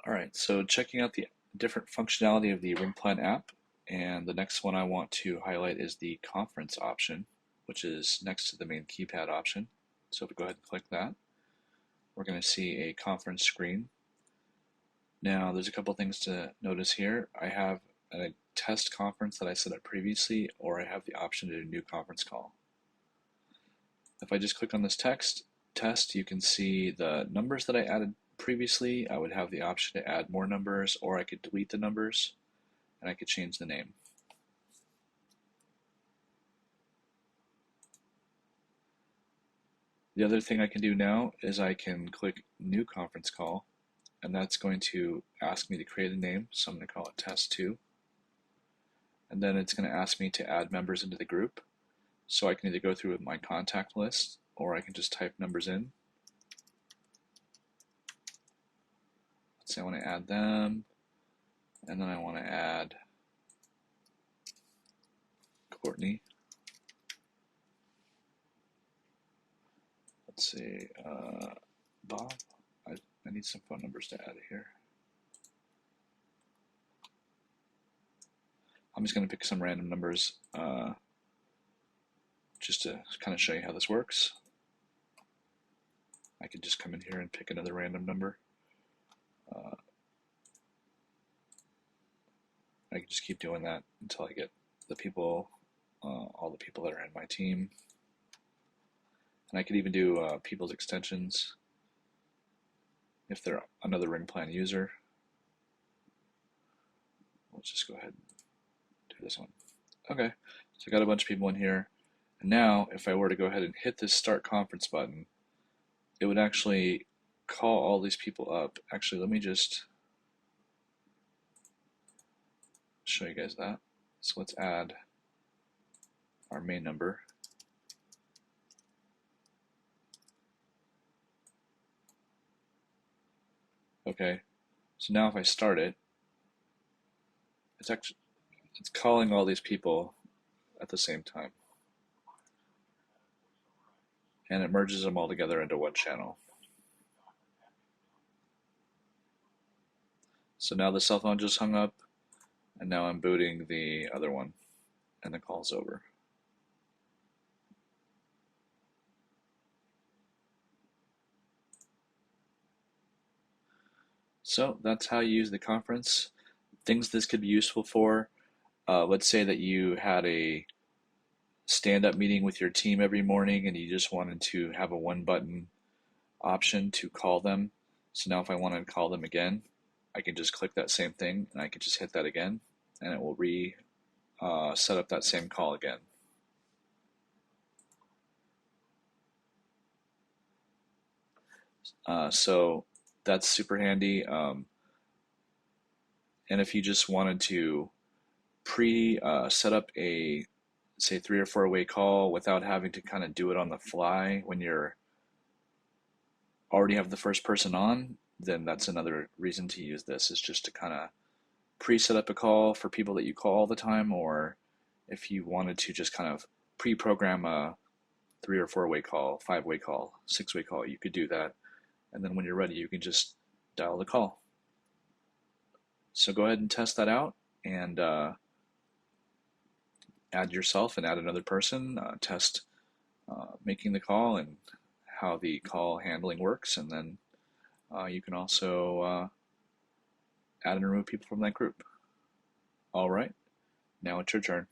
All right, so checking out the different functionality of the RingPlan app, and the next one I want to highlight is the conference option, which is next to the main keypad option. So if we go ahead and click that, we're going to see a conference screen. Now there's a couple things to notice here. I have a test conference that I set up previously, or I have the option to do a new conference call. If I just click on this test, you can see the numbers that I added previously. I would have the option to add more numbers, or I could delete the numbers, and I could change the name. The other thing I can do now is I can click New Conference Call, and that's going to ask me to create a name, so I'm going to call it Test 2. And then it's going to ask me to add members into the group. So I can either go through with my contact list, or I can just type numbers in. Let's say I want to add them, and then I want to add Courtney. Let's see, Bob. I need some phone numbers to add here. I'm just going to pick some random numbers just to kind of show you how this works. I can just come in here and pick another random number. I can just keep doing that until I get the people, all the people that are in my team. And I could even do people's extensions if they're another RingPlan user. Let's just go ahead and do this one. Okay, so I got a bunch of people in here. And now, if I were to go ahead and hit this Start Conference button, it would actually call all these people up. Actually, let me just show you guys that. So let's add our main number. Okay, so now if I start it, it's calling all these people at the same time, and it merges them all together into one channel. So now the cell phone just hung up, and now I'm booting the other one, and the call's over. So that's how you use the conference. Things this could be useful for. Let's say that you had a stand-up meeting with your team every morning and you just wanted to have a one-button option to call them. So now if I wanted to call them again, I can just click that same thing and I can just hit that again, and it will set up that same call again. So that's super handy. And if you just wanted to set up a, say, 3 or 4-way call without having to kind of do it on the fly when you're already have the first person on, then that's another reason to use this, is just to kind of pre-set up a call for people that you call all the time, or if you wanted to just kind of pre-program a 3 or 4-way call, 5-way call, 6-way call, you could do that. And then when you're ready, you can just dial the call. So go ahead and test that out, and add yourself and add another person, test making the call and how the call handling works, and then you can also add and remove people from that group. All right, now it's your turn.